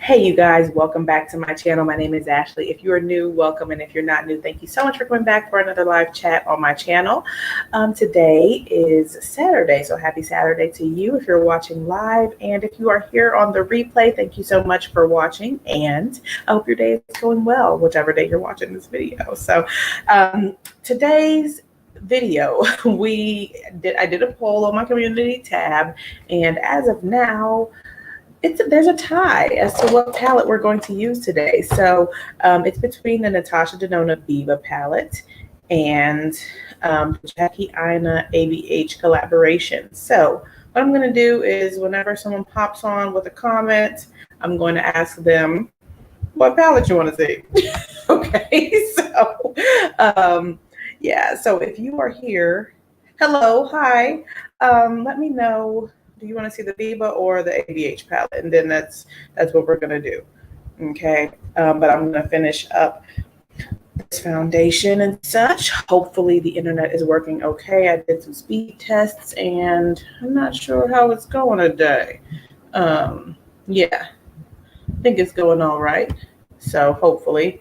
Hey, you guys, welcome back to my channel. My name is Ashley. If you are new, welcome. And if you're not new, thank you so much for coming back for another live chat on my channel. Today is Saturday, so happy Saturday to you if you're watching live. And if you are here on the replay, thank you so much for watching. And I hope your day is going well, whichever day you're watching this video. So today's video, I did a poll on my community tab, and as of now, there's a tie as to what palette we're going to use today. So it's between the Natasha Denona Viva palette and Jackie Aina ABH collaboration. So what I'm going to do is whenever someone pops on with a comment, I'm going to ask them what palette you want to see. Okay, so yeah, so if you are here, hello, hi, let me know. Do you want to see the Viva or the ABH palette? And then that's what we're going to do. Okay. But I'm going to finish up this foundation and such. Hopefully the internet is working okay. I did some speed tests and I'm not sure how it's going today. Yeah, I think it's going all right. So hopefully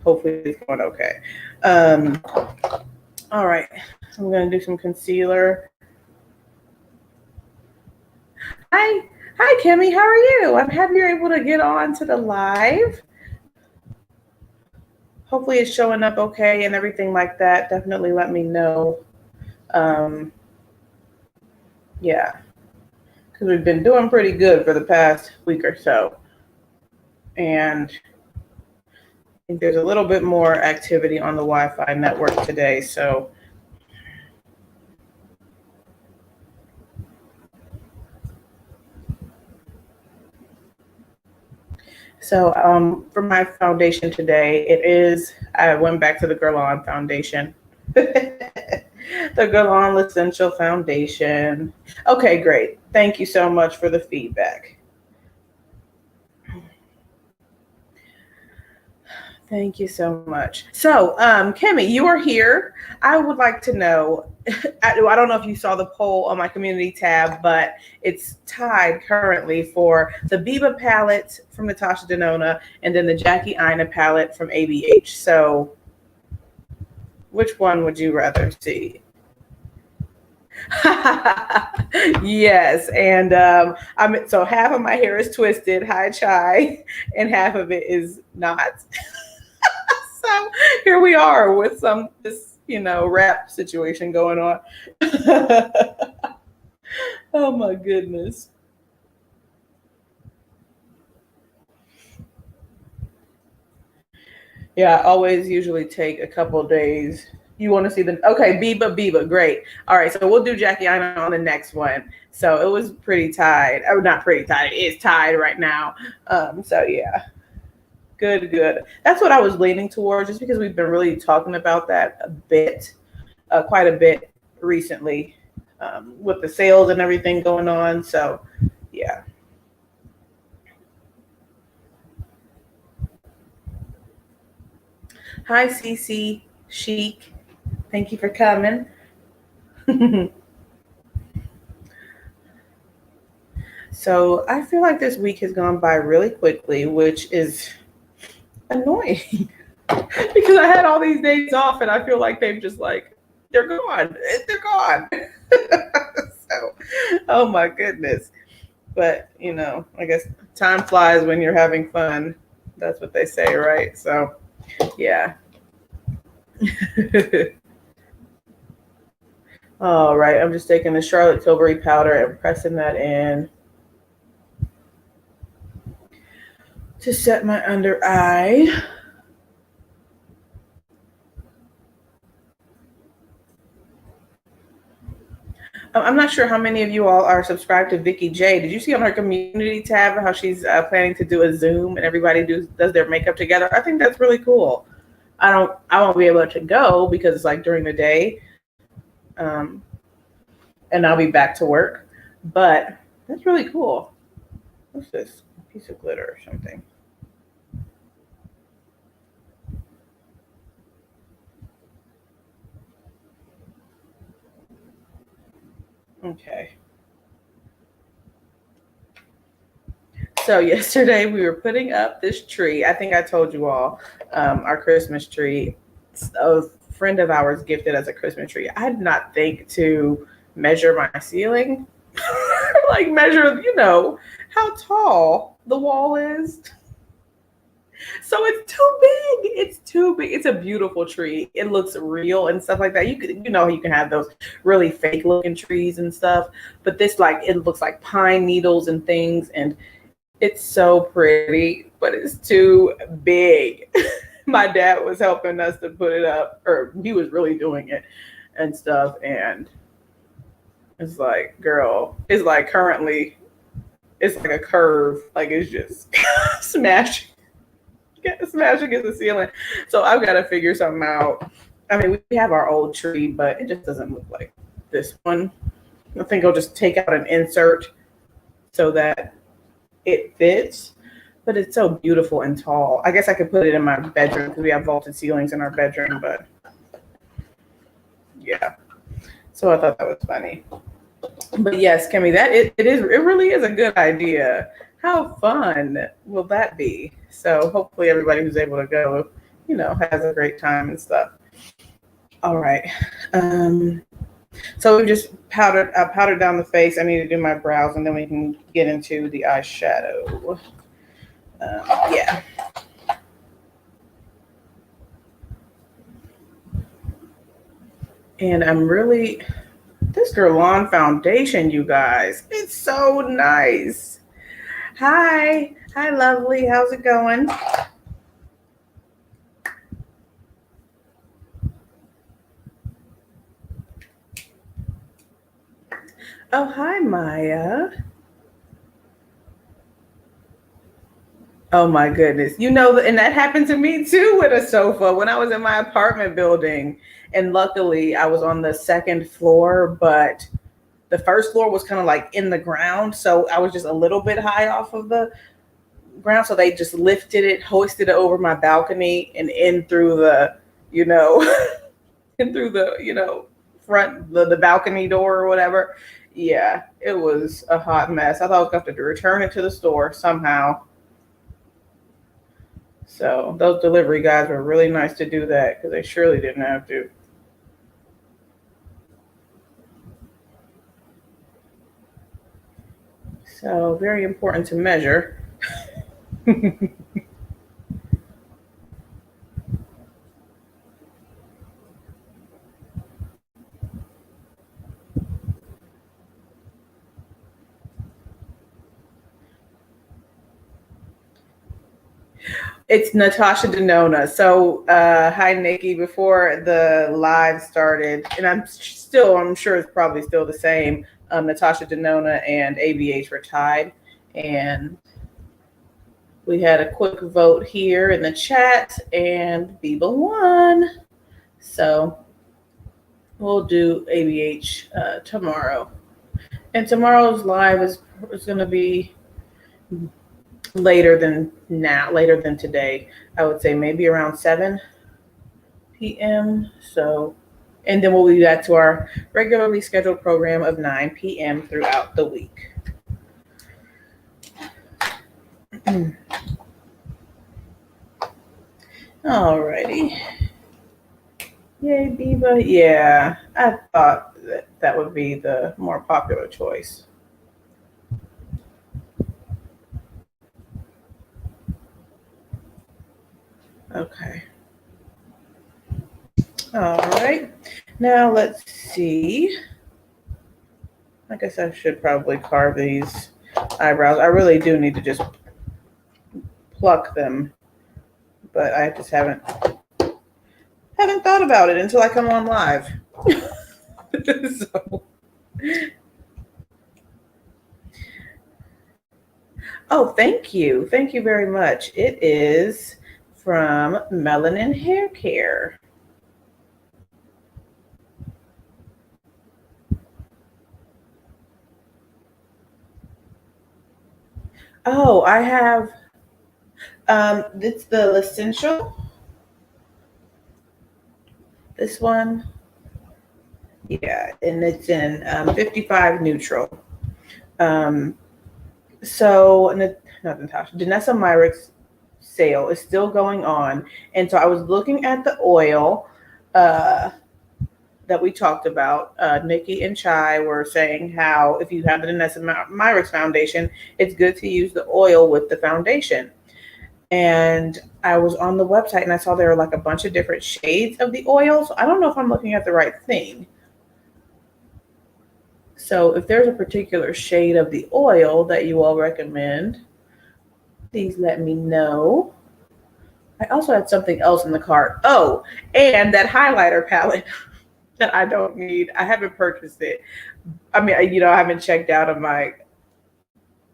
it's going okay. All right. I'm going to do some concealer. Hi, Kimmy. How are you? I'm happy you're able to get on to the live. Hopefully it's showing up okay and everything like that. Definitely let me know. Yeah, because we've been doing pretty good for the past week or so. And I think there's a little bit more activity on the Wi-Fi network today. So for my foundation today, I went back to the Guerlain foundation. The Guerlain Essential Foundation. Okay, great. Thank you so much for the feedback. Thank you so much. So, Kimmy, you are here. I would like to know, I don't know if you saw the poll on my community tab, but it's tied currently for the Viva palette from Natasha Denona and then the Jackie Aina palette from ABH. So which one would you rather see? Yes, and so half of my hair is twisted, hi chai, and half of it is not. So here we are with this rap situation going on. Oh my goodness. Yeah, I always usually take a couple of days. You want to see okay, Biba, great. All right, so we'll do Jackie Aina on the next one. So it was pretty tied. Oh, not pretty tied. It's tied right now. So yeah. Good. That's what I was leaning towards, just because we've been really talking about that a bit, quite a bit recently, with the sales and everything going on. So, yeah. Hi, Cece Chic. Thank you for coming. So I feel like this week has gone by really quickly, which is annoying because I had all these days off and I feel like they're gone. They're gone. So, oh my goodness. But, I guess time flies when you're having fun. That's what they say, right? So, yeah. All right. I'm just taking the Charlotte Tilbury powder and pressing that in to set my under eye. I'm not sure how many of you all are subscribed to Vicky J. Did you see on her community tab how she's planning to do a Zoom and everybody does their makeup together? I think that's really cool. I won't be able to go because it's like during the day, and I'll be back to work. But that's really cool. What's this? A piece of glitter or something? Okay. So yesterday we were putting up this tree. I think I told you all our Christmas tree. A friend of ours gifted us a Christmas tree. I did not think to measure my ceiling, like measure, how tall the wall is. So it's too big. It's too big. It's a beautiful tree. It looks real and stuff like that. You can have those really fake looking trees and stuff, but this, like, it looks like pine needles and things, and it's so pretty, but it's too big. My dad was helping us to put it up, or he was really doing it and stuff, and it's like, girl, it's like currently, it's like a curve, like it's just smashing against the ceiling. So I've got to figure something out. I mean, we have our old tree, but it just doesn't look like this one. I think I'll just take out an insert so that it fits, but it's so beautiful and tall. I guess I could put it in my bedroom because we have vaulted ceilings in our bedroom, but yeah. So I thought that was funny. But yes, Kimmy, it really is a good idea. How fun will that be? So hopefully everybody who's able to go, has a great time and stuff. All right. So we just powdered down the face. I need to do my brows, and then we can get into the eyeshadow. Yeah. And this Guerlain foundation, you guys, it's so nice. Hi, lovely. How's it going? Oh, hi, Maya. Oh my goodness. And that happened to me too with a sofa when I was in my apartment building. And luckily I was on the second floor, but the first floor was kind of like in the ground. So I was just a little bit high off of the ground. So they just lifted it, hoisted it over my balcony and in through the, in through the, front, the balcony door or whatever. Yeah, it was a hot mess. I thought I was going to have to return it to the store somehow. So those delivery guys were really nice to do that because they surely didn't have to. So very important to measure. It's Natasha Denona. So, hi, Nikki. Before the live started, and I'm sure it's probably still the same. Natasha Denona and ABH were tied, and we had a quick vote here in the chat, and Biba won. So we'll do ABH tomorrow, and tomorrow's live is going to be later than today. I would say maybe around 7 p.m. So, and then we'll be back to our regularly scheduled program of 9 p.m. throughout the week. Alrighty. Yay, Biba. Yeah, I thought that would be the more popular choice. Okay. All right. Now let's see. I guess I should probably carve these eyebrows. I really do need to just pluck them, but I just haven't thought about it until I come on live. So. Oh, thank you. Thank you very much. It is from Melanin Hair Care. Oh, I have, it's the Essential. This one. Yeah, and it's in 55 neutral. So not Natasha, Danessa Myricks sale is still going on. And so I was looking at the oil that we talked about. Nikki and Chai were saying how if you have the Danessa Myricks foundation, it's good to use the oil with the foundation. And I was on the website and I saw there were like a bunch of different shades of the oil. So I don't know if I'm looking at the right thing. So if there's a particular shade of the oil that you all recommend, please let me know. I also had something else in the cart. Oh, and that highlighter palette that I don't need. I haven't purchased it. I mean, I haven't checked out of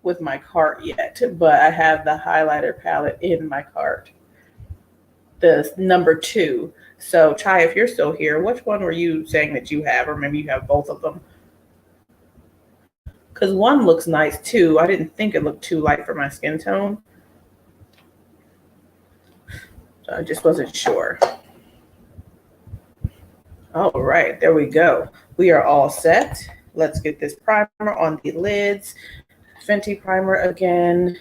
with my cart yet, but I have the highlighter palette in my cart. The number 2. So Chai, if you're still here, which one were you saying that you have? Or maybe you have both of them. Because one looks nice too. I didn't think it looked too light for my skin tone. So I just wasn't sure. All right, there we go. We are all set. Let's get this primer on the lids. Fenty primer again.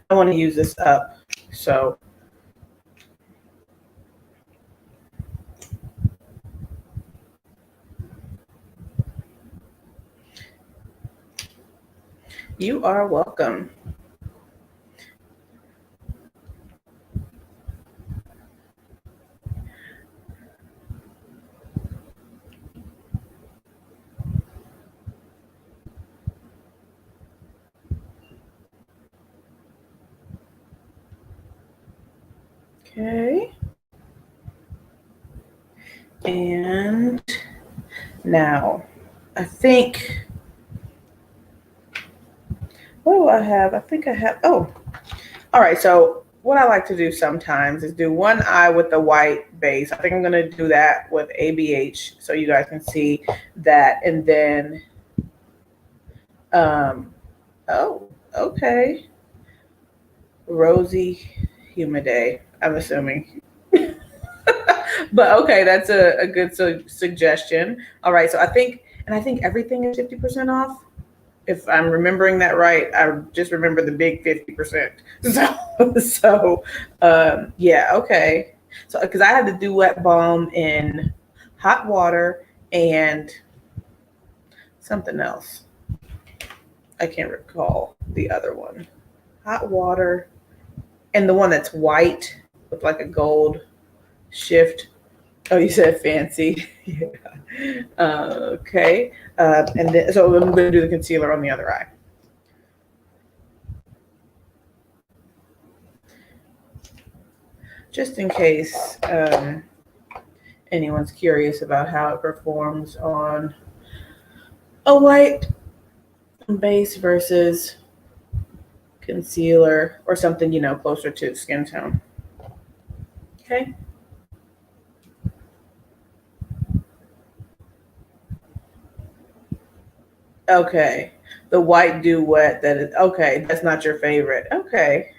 I want to use this up. So you are welcome. Okay. And now I think, what do I have? I think I have, oh, all right. So what I like to do sometimes is do one eye with the white base. I think I'm going to do that with ABH so you guys can see that. And then, oh, okay. Rosy Humidae, I'm assuming. But okay, that's a good suggestion. All right, so I think everything is 50% off. If I'm remembering that right, I just remember the big 50%. So yeah, okay. So because I had to do wet balm in hot water and something else. I can't recall the other one. Hot water and the one that's white with like a gold shift. Oh, you said fancy. Yeah. Okay. And then, so I'm going to do the concealer on the other eye. Just in case anyone's curious about how it performs on a white base versus concealer or something, closer to skin tone. Okay. Okay. The white dew wet that is okay. That's not your favorite. Okay.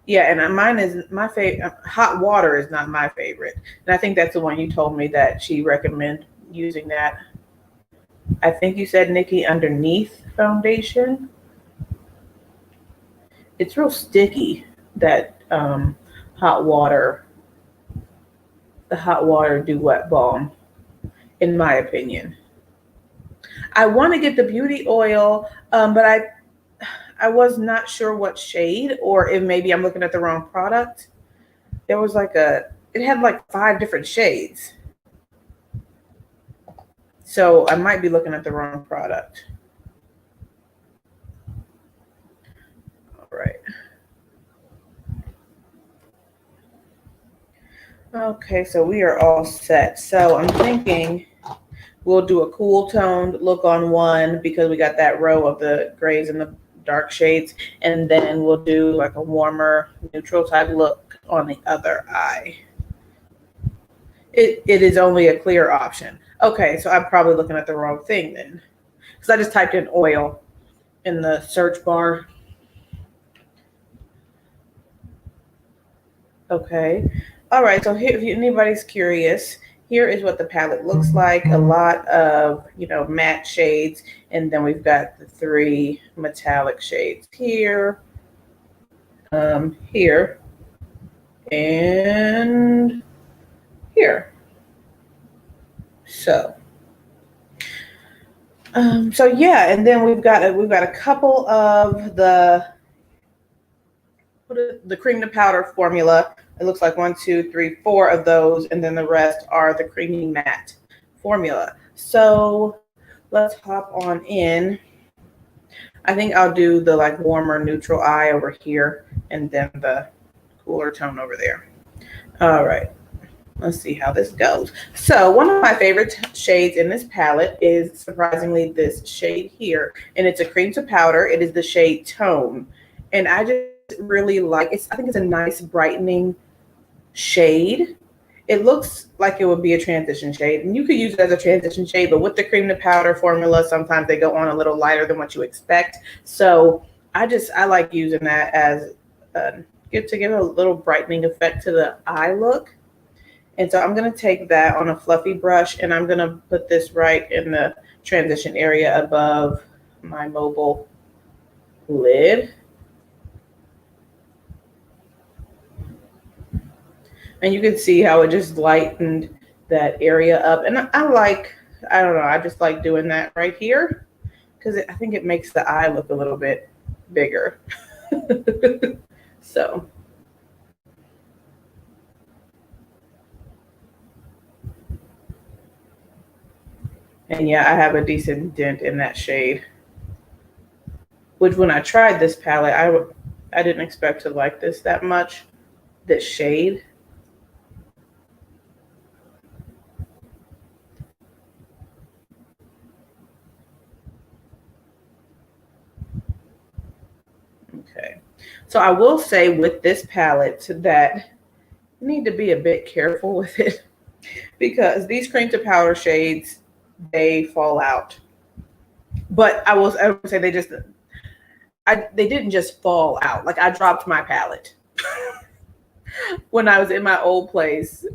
Yeah, and mine is my favorite. Hot water is not my favorite, and I think that's the one you told me that she recommended using that. I think you said, Nikki, underneath foundation. It's real sticky, that hot water. The hot water dew wet balm, in my opinion. I want to get the beauty oil, but I was not sure what shade, or if maybe I'm looking at the wrong product. There was it had like 5 different shades. So I might be looking at the wrong product. All right. Okay, so we are all set. So I'm thinking we'll do a cool toned look on one because we got that row of the grays and the dark shades, and then we'll do like a warmer neutral type look on the other eye. It is only a clear option. Okay, so I'm probably looking at the wrong thing then, because I just typed in oil in the search bar. Okay. All right, so here, if anybody's curious, here is what the palette looks like. A lot of, matte shades, and then we've got the 3 metallic shades here. here and here. So yeah, and then we've got a couple of the cream to powder formula. It looks like 1, 2, 3, 4 of those, and then the rest are the creamy matte formula. So let's hop on in. I think I'll do the like warmer neutral eye over here and then the cooler tone over there. All right, let's see how this goes. So one of my favorite shades in this palette is surprisingly this shade here, and it's a cream to powder. It is the shade Tone, and I just really like it. I think it's a nice brightening shade. It looks like it would be a transition shade, and you could use it as a transition shade, but with the cream to powder formula, sometimes they go on a little lighter than what you expect. So I like using that as to give a little brightening effect to the eye look. And so I'm going to take that on a fluffy brush, and I'm going to put this right in the transition area above my mobile lid. And you can see how it just lightened that area up. And I don't know, I just like doing that right here because I think it makes the eye look a little bit bigger. So. And yeah, I have a decent dent in that shade, which when I tried this palette, I didn't expect to like this that much, this shade. Okay, so I will say with this palette that you need to be a bit careful with it because these cream to powder shades, they fall out. But I would say they didn't just fall out. Like I dropped my palette when I was in my old place.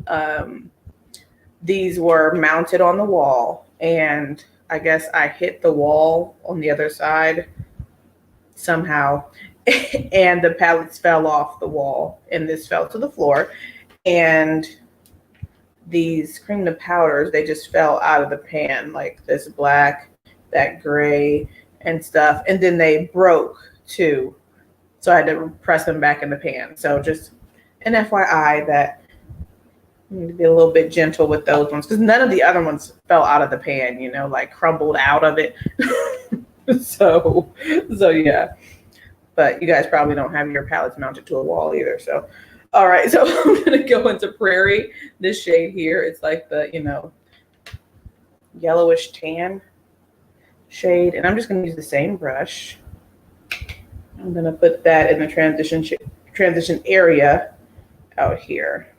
These were mounted on the wall, and I guess I hit the wall on the other side somehow, and the palettes fell off the wall, and this fell to the floor. And these cream to powders, they just fell out of the pan, like this black, that gray, and stuff. And then they broke too. So I had to press them back in the pan. So just an FYI that you need to be a little bit gentle with those ones because none of the other ones fell out of the pan, like crumbled out of it. So yeah. But you guys probably don't have your palettes mounted to a wall either. So, all right. So I'm going to go into Prairie, this shade here. It's like the, yellowish tan shade. And I'm just going to use the same brush. I'm going to put that in the transition area out here.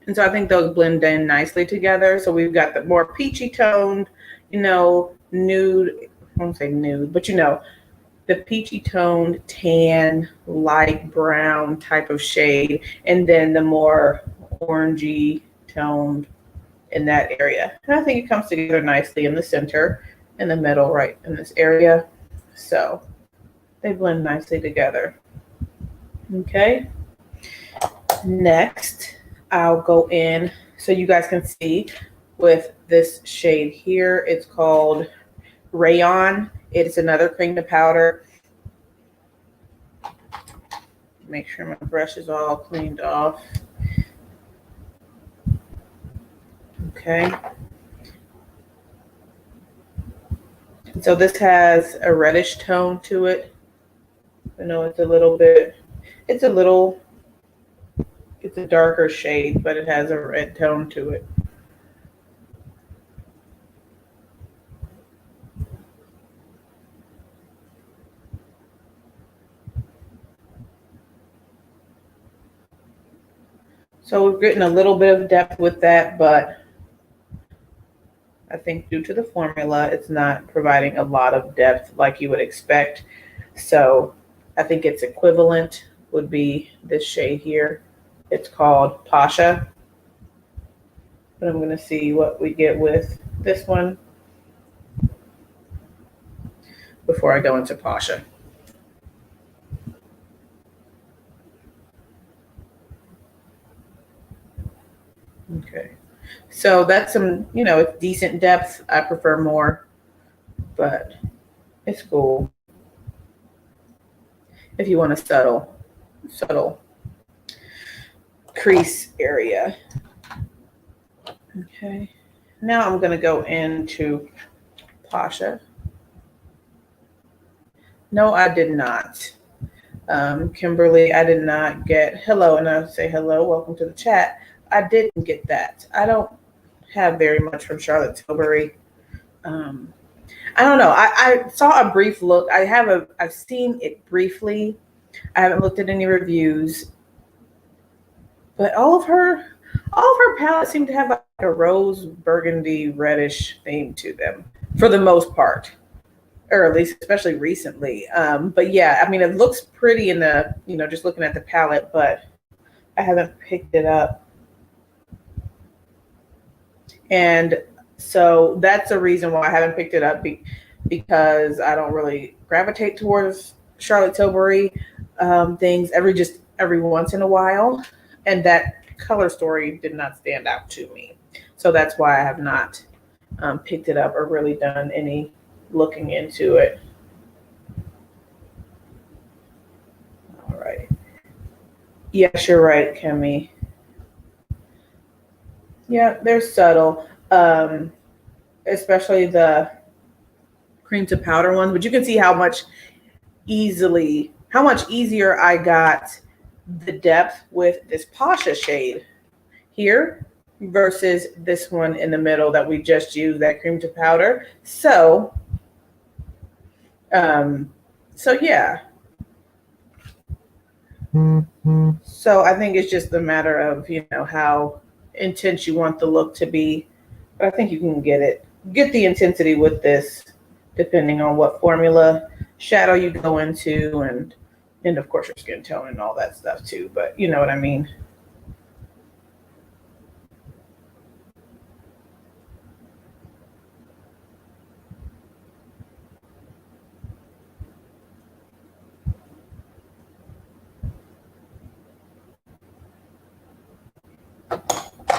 And so I think those blend in nicely together. So we've got the more peachy toned, nude, I won't say nude, but the peachy toned tan, light brown type of shade. And then the more orangey toned in that area. And I think it comes together nicely in the center, in the middle, right in this area. So they blend nicely together. Okay. Next, I'll go in so you guys can see with this shade here. It's called Rayon. It's another cream to powder. Make sure my brush is all cleaned off. Okay. So this has a reddish tone to it. I know it's a darker shade, but it has a red tone to it. So we're getting a little bit of depth with that, but I think due to the formula, it's not providing a lot of depth like you would expect. So I think its equivalent would be this shade here. It's called Pasha. But I'm going to see what we get with this one before I go into Pasha. Okay. So that's some, it's decent depth. I prefer more, but it's cool if you want a subtle crease area. Okay. Now I'm going to go into Pasha. No, I did not. Kimberly, I did not get hello, and I say hello, welcome to the chat. I didn't get that. I don't have very much from Charlotte Tilbury. I don't know. I saw a brief look. I've seen it briefly. I haven't looked at any reviews, but all of her palettes seem to have like a rose burgundy reddish theme to them for the most part, or at least especially recently. But yeah, I mean, it looks pretty in the, just looking at the palette, but I haven't picked it up. And so that's the reason why I haven't picked it up, because I don't really gravitate towards Charlotte Tilbury things every once in a while. And that color story did not stand out to me. So that's why I have not picked it up or really done any looking into it. All right. Yes, you're right, Kemi. Yeah, they're subtle, especially the cream to powder ones. But you can see how much easier I got the depth with this Pasha shade here versus this one in the middle that we just used, that cream to powder. So, yeah. So I think it's just a matter of, how intense you want the look to be. But I think you can get the intensity with this, depending on what formula shadow you go into, and of course your skin tone and all that stuff too. But you know what I mean.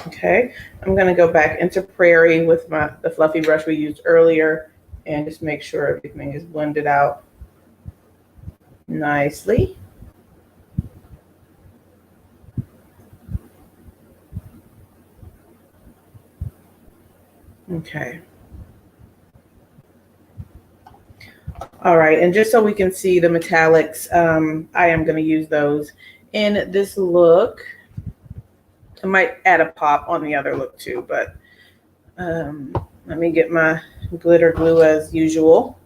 Okay, I'm going to go back into Prairie with the fluffy brush we used earlier and just make sure everything is blended out nicely. Okay. All right, and just so we can see the metallics, I am going to use those in this look. I might add a pop on the other look too, but let me get my glitter glue as usual.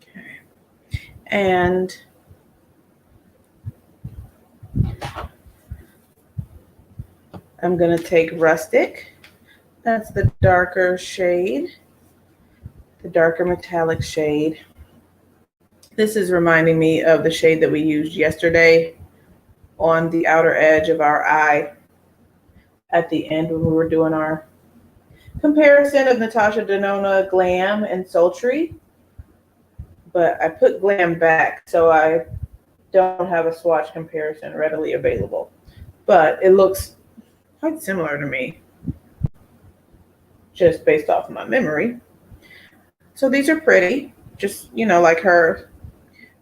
Okay. And I'm going to take Rustic. That's the darker shade, the darker metallic shade. This is reminding me of the shade that we used yesterday on the outer edge of our eye at the end when we were doing our comparison of Natasha Denona Glam and Sultry. But I put Glam back, so I don't have a swatch comparison readily available. But it looks quite similar to me, just based off my memory. So these are pretty, just, like her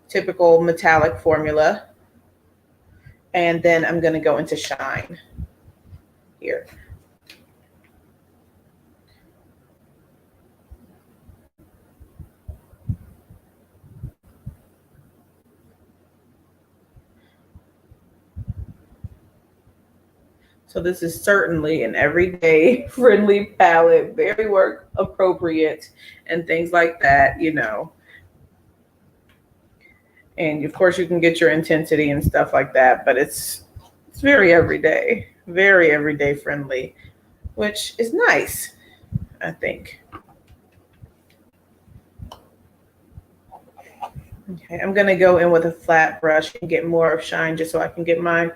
typical metallic formula. And then I'm going to go into Shine here. So this is certainly an everyday friendly palette, very work appropriate and things like that, you know. And of course you can get your intensity and stuff like that, but it's very everyday friendly, which is nice, I think. Okay, I'm gonna go in with a flat brush and get more of shine just so I can get my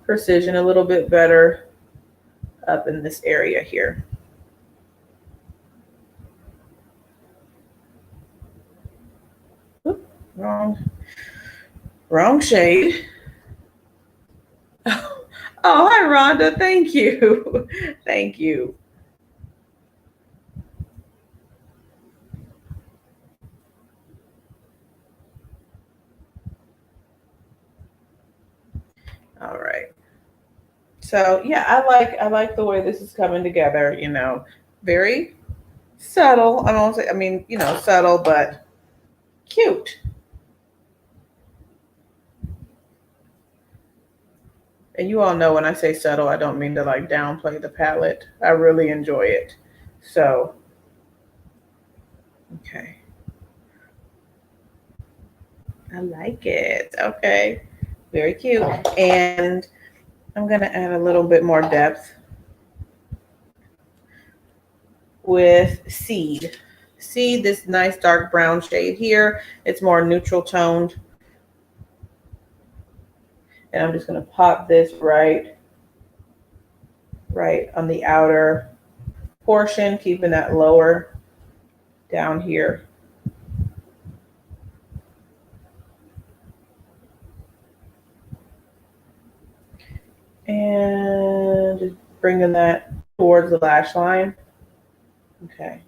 precision a little bit better up in this area here. Oop, wrong shade. Oh, hi, Rhonda. Thank you. Thank you. All right. So yeah, I like the way this is coming together, you know, very subtle. I don't say, I mean, you know, subtle, but cute. And you all know when I say subtle, I don't mean to like downplay the palette. I really enjoy it. So, okay. I like it. Okay. Very cute. And I'm going to add a little bit more depth with Seed. See this nice dark brown shade here. It's more neutral toned. And I'm just going to pop this right on the outer portion, keeping that lower down here. And just bringing that towards the lash line. Okay.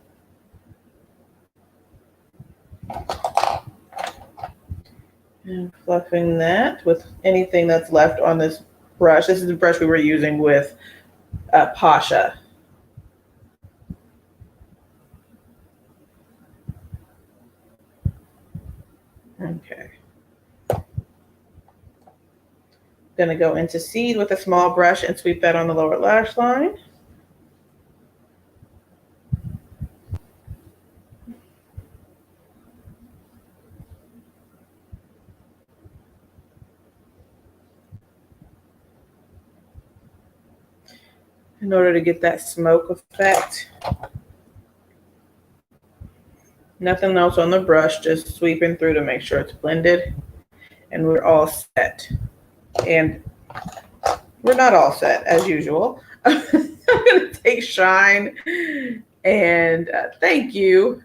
And fluffing that with anything that's left on this brush. This is the brush we were using with Pasha. Okay. Gonna go into Seed with a small brush and sweep that on the lower lash line. In order to get that smoke effect. Nothing else on the brush, just sweeping through to make sure it's blended. And we're all set. And we're not all set, as usual. I'm going to take Shine and thank you.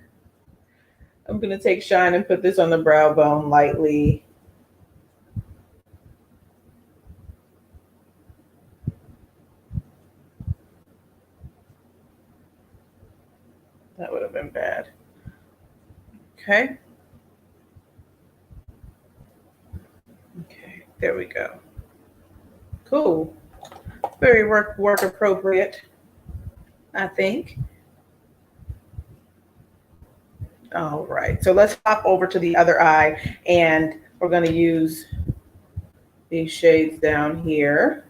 I'm going to take Shine and put this on the brow bone lightly. That would have been bad. Okay. Okay, there we go. Cool. Very work appropriate, I think. All right, so let's hop over to the other eye and we're going to use these shades down here.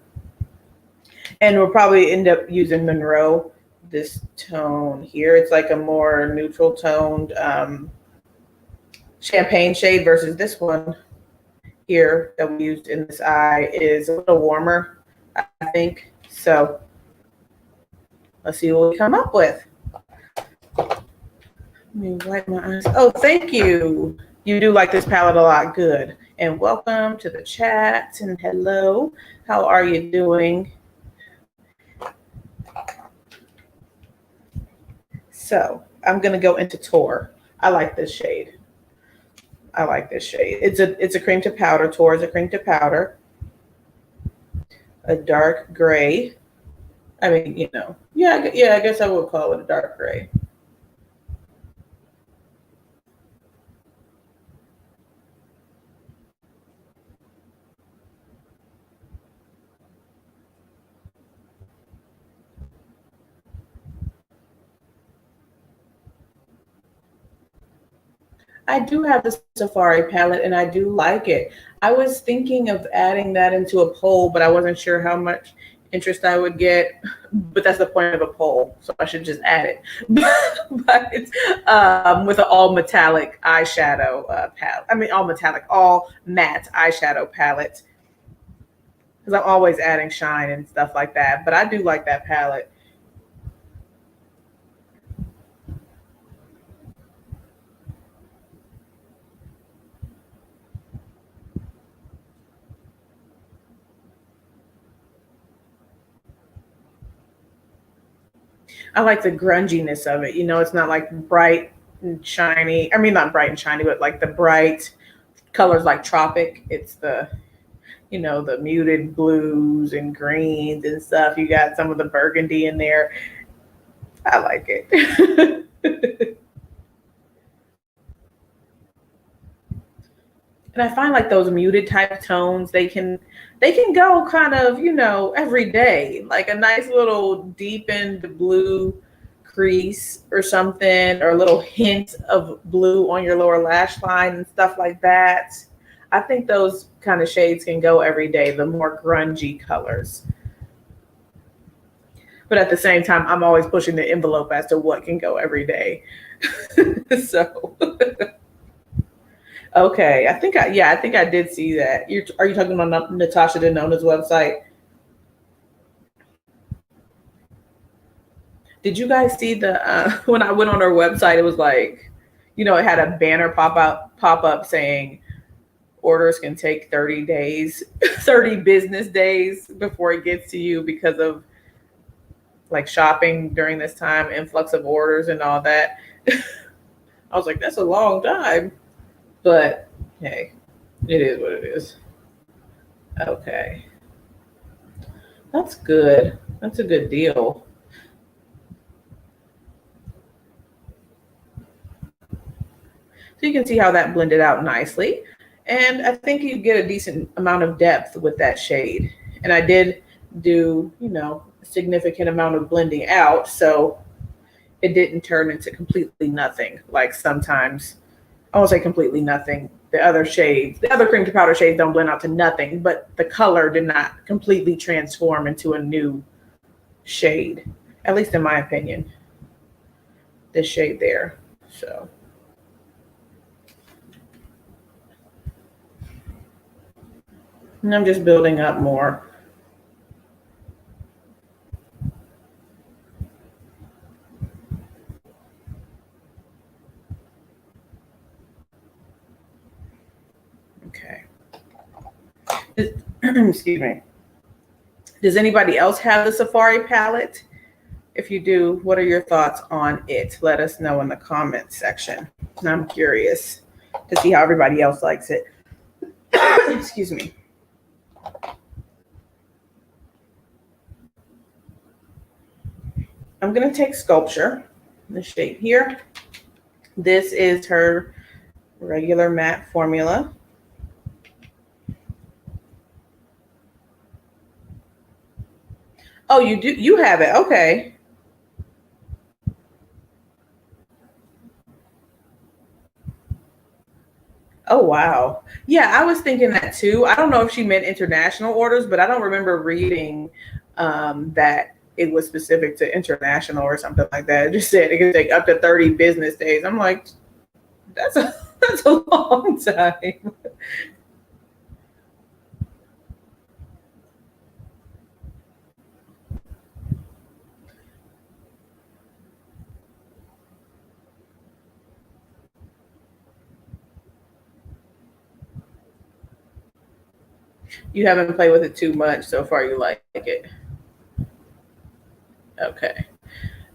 And we'll probably end up using Monroe, this tone here. It's like a more neutral toned champagne shade versus this one here that we used in this eye is a little warmer, I think. So let's see what we come up with. Let me wipe my eyes. Oh, thank you. You do like this palette a lot. Good. And welcome to the chat and hello. How are you doing? So I'm going to go into Tor. I like this shade. I like this shade. It's a cream to powder. Tor is a cream to powder. A dark gray. I mean, you know, yeah, I guess I would call it a dark gray. I do have the Safari palette and I do like it. I was thinking of adding that into a poll, but I wasn't sure how much interest I would get. But that's the point of a poll, so I should just add it. But with an all metallic eyeshadow palette. I mean, all metallic, all matte eyeshadow palette. Because I'm always adding shine and stuff like that. But I do like that palette. I like the grunginess of it. You know, it's not like bright and shiny. I mean, not bright and shiny, but like the bright colors like Tropic. It's the, you know, the muted blues and greens and stuff. You got some of the burgundy in there. I like it. And I find like those muted type tones, they can go kind of, you know, every day. Like a nice little deepened blue crease or something, or a little hint of blue on your lower lash line and stuff like that. I think those kind of shades can go every day, the more grungy colors. But at the same time, I'm always pushing the envelope as to what can go every day. So okay, I think I did see that. Are you talking about Natasha Denona's website? Did you guys see the when I went on her website? It was like, you know, it had a banner pop up saying orders can take 30 days, 30 business days before it gets to you because of like shopping during this time, influx of orders and all that. I was like, that's a long time, but hey, it is what it is. Okay, that's good. That's a good deal. So you can see how that blended out nicely. And I think you get a decent amount of depth with that shade. And I did do, you know, a significant amount of blending out. So it didn't turn into completely nothing. Like sometimes, I won't say completely nothing. The other shades, the other cream to powder shades don't blend out to nothing, but the color did not completely transform into a new shade, at least in my opinion, this shade there. So. And I'm just building up more. Okay. Excuse me. Does anybody else have the Safari palette? If you do, what are your thoughts on it? Let us know in the comments section. And I'm curious to see how everybody else likes it. Excuse me. I'm going to take Sculpture, the shade here. This is her regular matte formula. Oh, you do? You have it. Okay. Oh, wow. Yeah, I was thinking that too. I don't know if she meant international orders, but I don't remember reading that it was specific to international or something like that. It just said it could take up to 30 business days. I'm like, that's a that's a long time. You haven't played with it too much so far. You like it. Okay.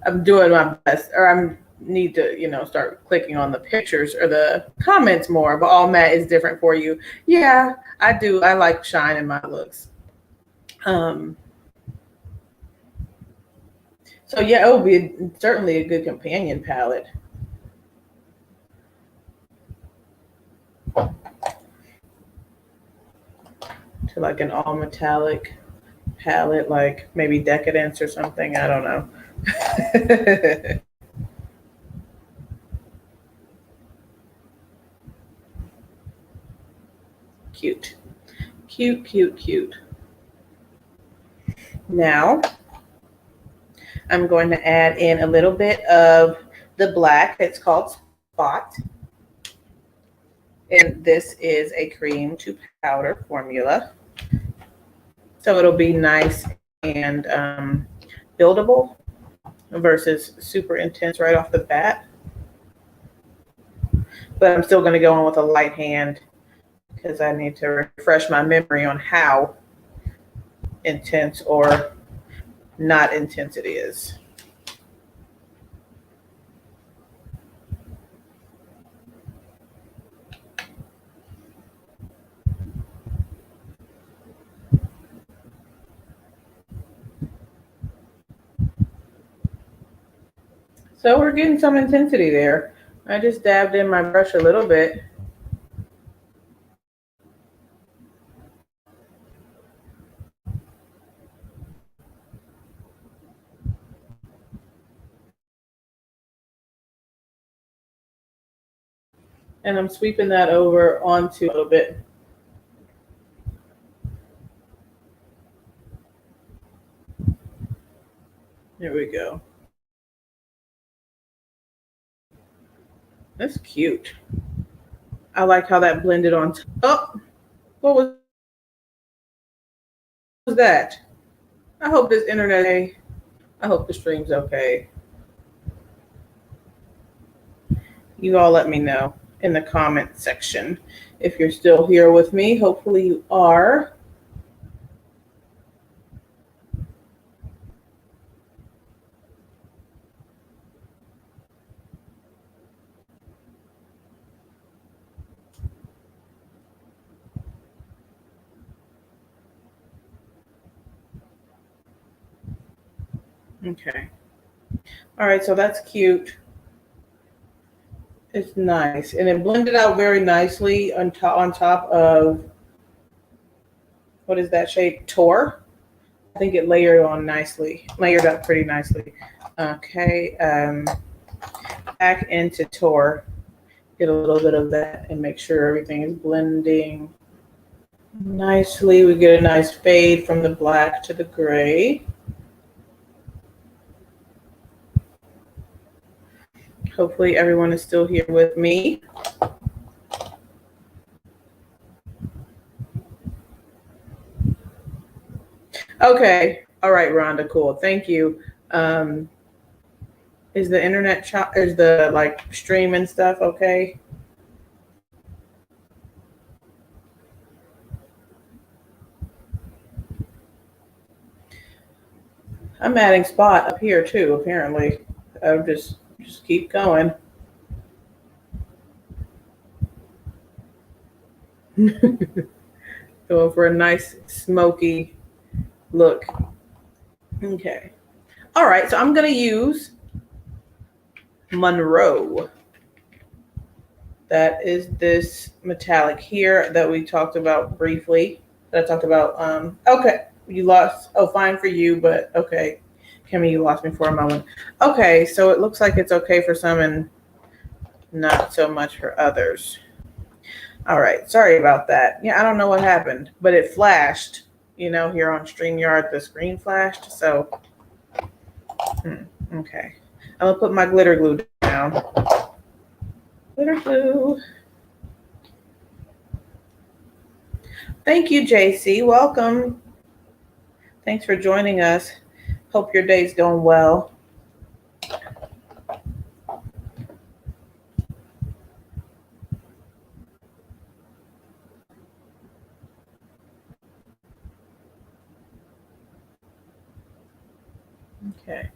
I'm doing my best, or I'm need to, you know, start clicking on the pictures or the comments more, but all matte is different for you. Yeah, I do. I like shine in my looks. Um, so yeah, it will be certainly a good companion palette. To like an all metallic palette, like maybe Decadence or something. I don't know. Cute. Cute, cute, cute. Now, I'm going to add in a little bit of the black. It's called Spot. And this is a cream to powder formula. So it'll be nice and buildable versus super intense right off the bat. But I'm still going to go in with a light hand because I need to refresh my memory on how intense or not intense it is. So we're getting some intensity there. I just dabbed in my brush a little bit. And I'm sweeping that over onto a little bit. There we go. That's cute. I like how that blended on. Oh, what was that? I hope this internet. I hope the stream's okay. You all let me know in the comment section if you're still here with me. Hopefully you are. Okay. All right, so that's cute. It's nice. And it blended out very nicely on top of, what is that shade? Tor. I think it layered on nicely, layered up pretty nicely. Okay, back into Tor. Get a little bit of that and make sure everything is blending nicely. We get a nice fade from the black to the gray. Hopefully everyone is still here with me. Okay. All right, Rhonda. Cool. Thank you. Is the internet is the like stream and stuff okay? I'm adding Spot up here too, apparently. I'll just keep going. Going for a nice smoky look. Okay. All right, so I'm going to use Monroe. That is this metallic here that we talked about briefly. That I talked about. Okay, you lost. Oh, fine for you, but okay. Kimmy, you lost me for a moment. Okay, so it looks like it's okay for some and not so much for others. All right, sorry about that. Yeah, I don't know what happened, but it flashed. You know, here on StreamYard, the screen flashed. So, okay. I'm going to put my glitter glue down. Glitter glue. Thank you, JC. Welcome. Thanks for joining us. Hope your day's going well. Okay.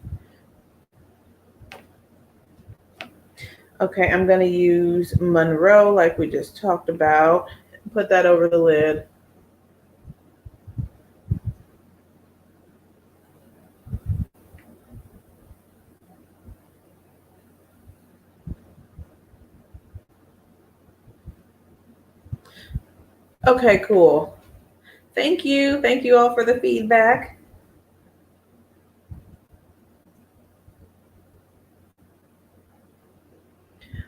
Okay, I'm going to use Monroe like we just talked about. Put that over the lid. Okay, cool. Thank you. Thank you all for the feedback.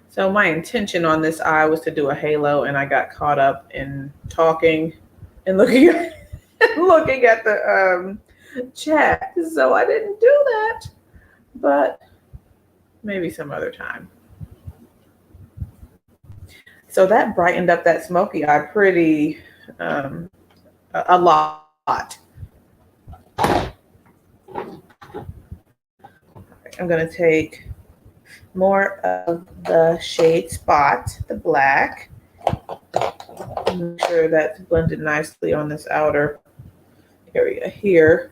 So my intention on this eye was to do a halo, and I got caught up in talking and looking at, looking at the chat. So I didn't do that, but maybe some other time. So that brightened up that smoky eye pretty a lot. I'm going to take more of the shade Spot, the black. Make sure that's blended nicely on this outer area here.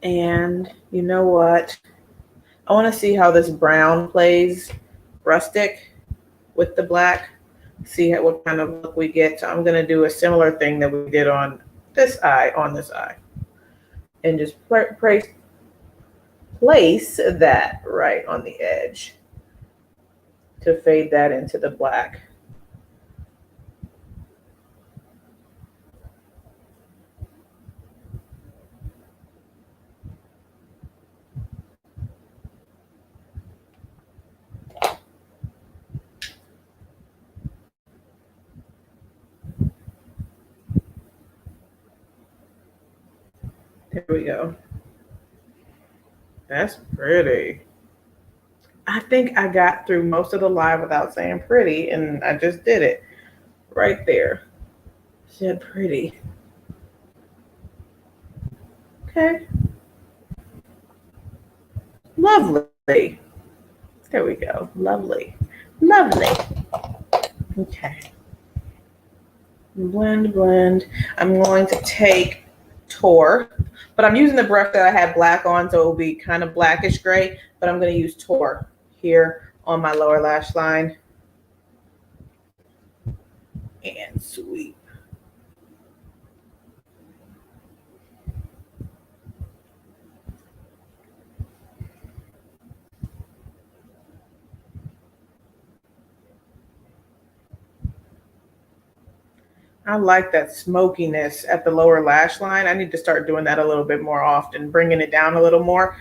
And you know what? I want to see how this brown plays rustic with the black. See what kind of look we get. So I'm going to do a similar thing that we did on this eye, and just place that right on the edge to fade that into the black. There we go. That's pretty. I think I got through most of the live without saying pretty, and I just did it right there. Said pretty. Okay. Lovely. There we go. Lovely. Lovely. Okay. Blend, blend. I'm going to take Tor, but I'm using the brush that I had black on, so it will be kind of blackish gray, but I'm going to use Tor here on my lower lash line and sweep. I like that smokiness at the lower lash line. I need to start doing that a little bit more often, bringing it down a little more.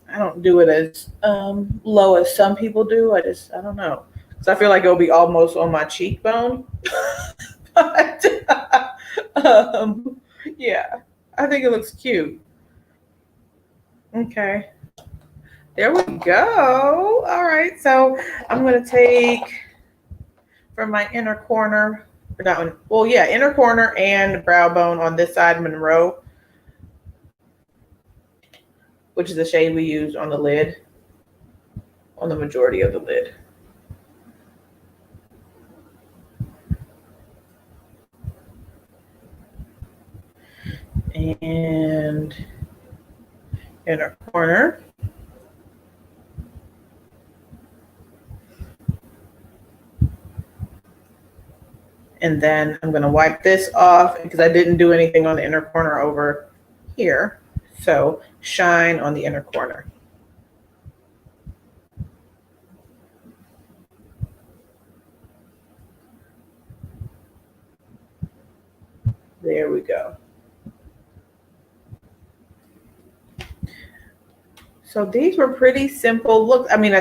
I don't do it as low as some people do. I don't know. Because I feel like it'll be almost on my cheekbone. But yeah, I think it looks cute. Okay. There we go. All right. So I'm going to take from my inner corner, or that one. Well, yeah, inner corner and brow bone on this side, Monroe, which is the shade we used on the lid, on the majority of the lid. And inner corner. And then I'm going to wipe this off because I didn't do anything on the inner corner over here. So shine on the inner corner. There we go. So these were pretty simple. Look, I mean,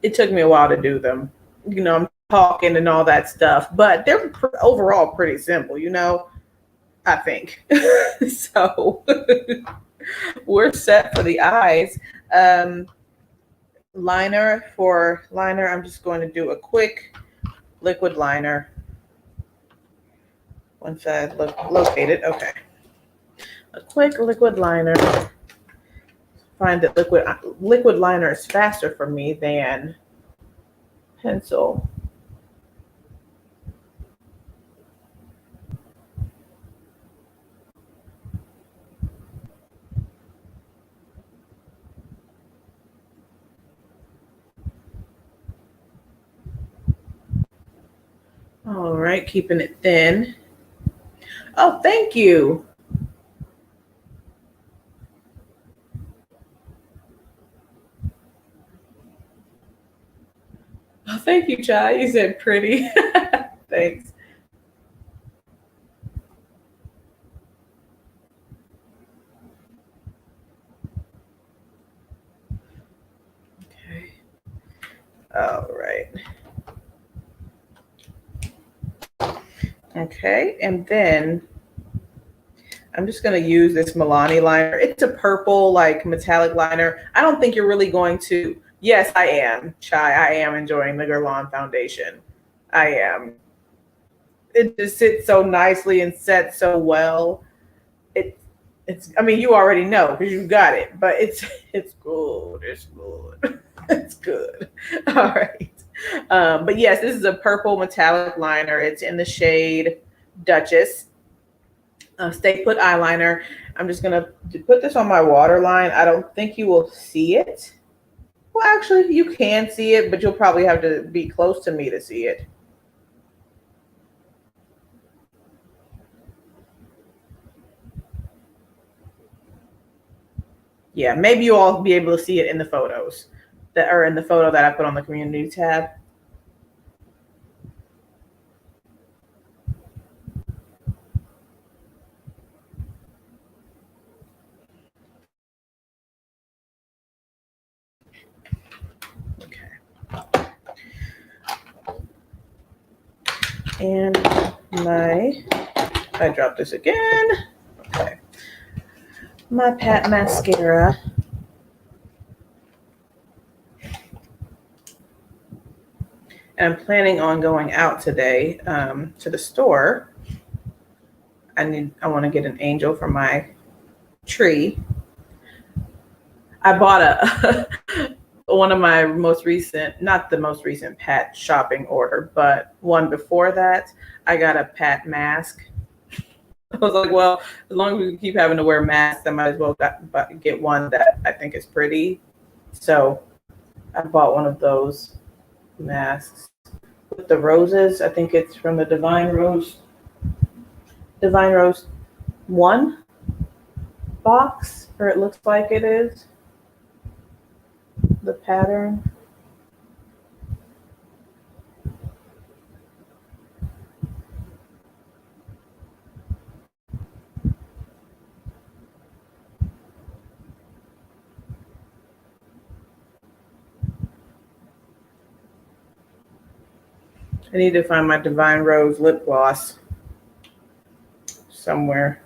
it took me a while to do them. You know, I'm talking and all that stuff, but they're overall pretty simple, you know, I think. So we're set for the eyes. Liner, I'm just going to do a quick liquid liner. Once I locate it, okay. A quick liquid liner. Find that liquid liner is faster for me than pencil. All right, keeping it thin. Oh, thank you. Oh, thank you, Chai. You said pretty. Thanks. All right. Okay, and then I'm just going to use this Milani liner. It's a purple, like metallic liner. I don't think you're really going to. Yes, I am, Shy. I am enjoying the Guerlain foundation. I am. It just sits so nicely and sets so well. It's. I mean, you already know because you got it, but it's good. It's good. It's good. All right. But yes, this is a purple metallic liner. It's in the shade Duchess. Stay Put eyeliner. I'm just going to put this on my waterline. I don't think you will see it. Well, actually, you can see it, but you'll probably have to be close to me to see it. Yeah, maybe you'll all be able to see it in the photos that are in the photo that I put on the community tab. Okay. And I dropped this again. Okay. My Pat mascara. And I'm planning on going out today to the store. I want to get an angel for my tree. I bought one of my most recent, not the most recent Pat shopping order, but one before that, I got a Pat mask. I was like, well, as long as we keep having to wear masks, I might as well get one that I think is pretty. So I bought one of those masks with the roses. I think it's from the Divine Rose 1 box, or it looks like it is. The pattern. I need to find my Divine Rose lip gloss somewhere.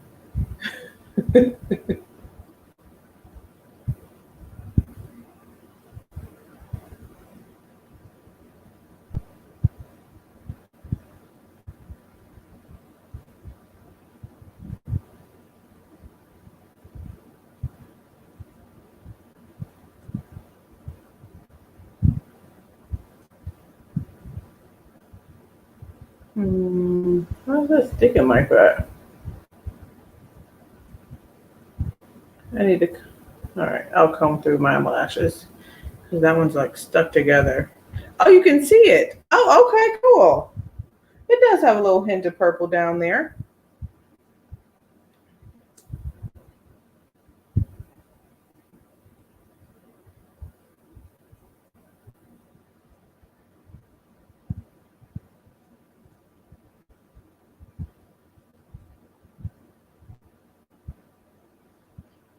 How's that sticking like that? I need to. All right, I'll comb through my lashes because that one's like stuck together. Oh, you can see it. Oh, okay, cool. It does have a little hint of purple down there.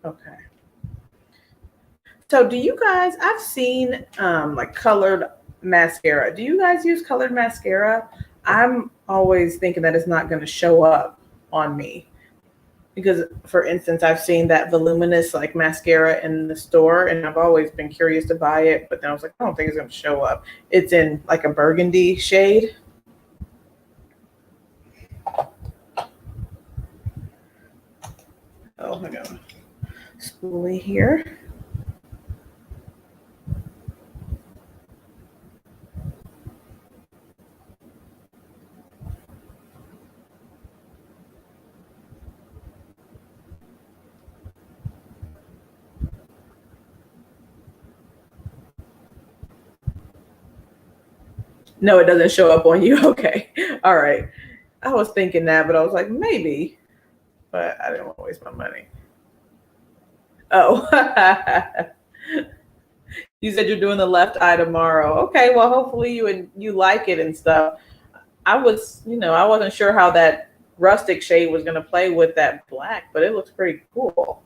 Okay. So do you guys, I've seen like colored mascara. Do you guys use colored mascara? I'm always thinking that it's not going to show up on me because, for instance, I've seen that voluminous like mascara in the store and I've always been curious to buy it, but then I was like, I don't think it's going to show up. It's in like a burgundy shade. Oh, hang on. Spoolie here. No, it doesn't show up on you. Okay. All right. I was thinking that, but I was like, maybe, but I didn't want to waste my money. Oh, you said you're doing the left eye tomorrow. Okay. Well, hopefully you like it and stuff. I wasn't sure how that rustic shade was going to play with that black, but it looks pretty cool.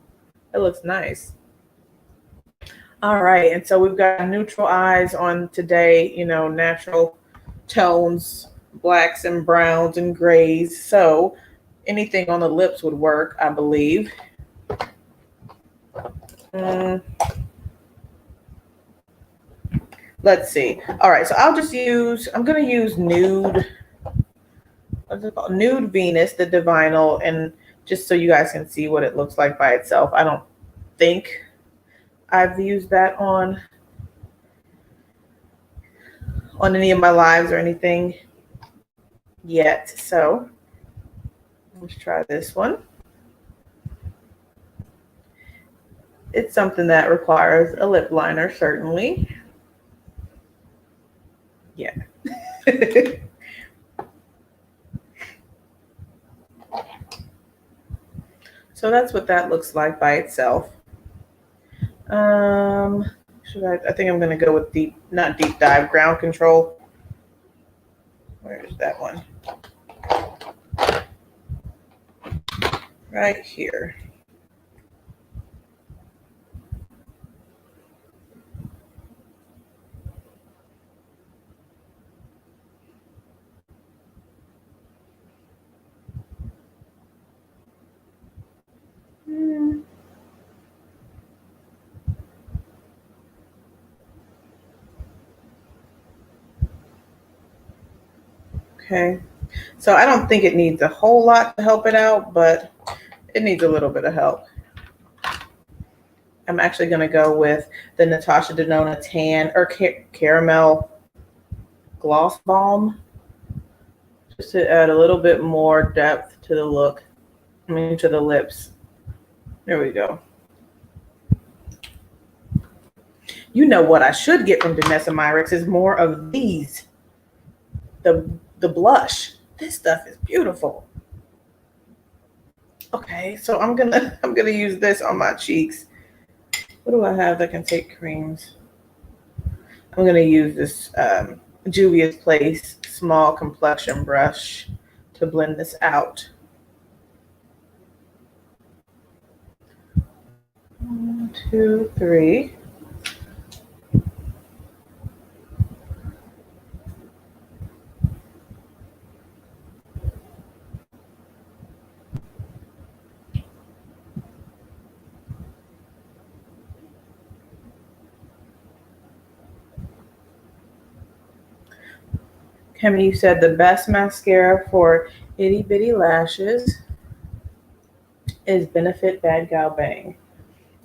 It looks nice. All right, and so we've got neutral eyes on today, you know, natural tones, blacks and browns and grays. So anything on the lips would work, I believe. Let's see. All right, so I'm going to use Nude, what's it called? Nude Venus, the Divinal, and just so you guys can see what it looks like by itself. I don't think I've used that on any of my lives or anything yet. So let's try this one. It's something that requires a lip liner, certainly. Yeah. So that's what that looks like by itself. I think I'm going to go with not deep dive, ground control. Where's that one? Right here. Okay. So I don't think it needs a whole lot to help it out, but it needs a little bit of help. I'm actually going to go with the Natasha Denona Tan or Caramel Gloss Balm, just to add a little bit more depth to the look, to the lips. There we go. You know what I should get from Danessa Myricks is more of these. The blush. This stuff is beautiful. Okay, so I'm gonna use this on my cheeks. What do I have that can take creams? I'm gonna use this Juvia's Place small complexion brush to blend this out. 1, 2, 3. Kemi, you said the best mascara for itty bitty lashes is Benefit Bad Gal Bang.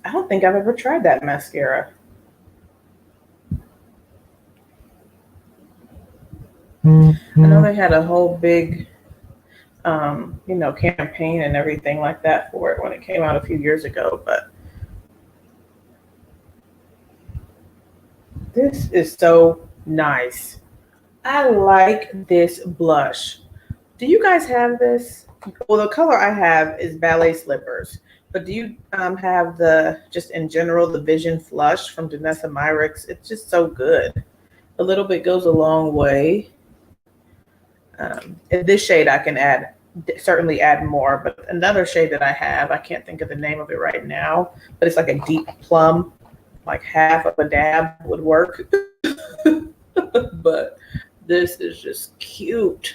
I don't think I've ever tried that mascara. I know they had a whole big, campaign and everything like that for it when it came out a few years ago, but this is so nice. I like this blush. Do you guys have this? Well, the color I have is Ballet Slippers, but do you have just in general, the Vision Flush from Danessa Myricks? It's just so good. A little bit goes a long way. In this shade, I can certainly add more, but another shade that I have, I can't think of the name of it right now, but it's like a deep plum, like half of a dab would work. But this is just cute.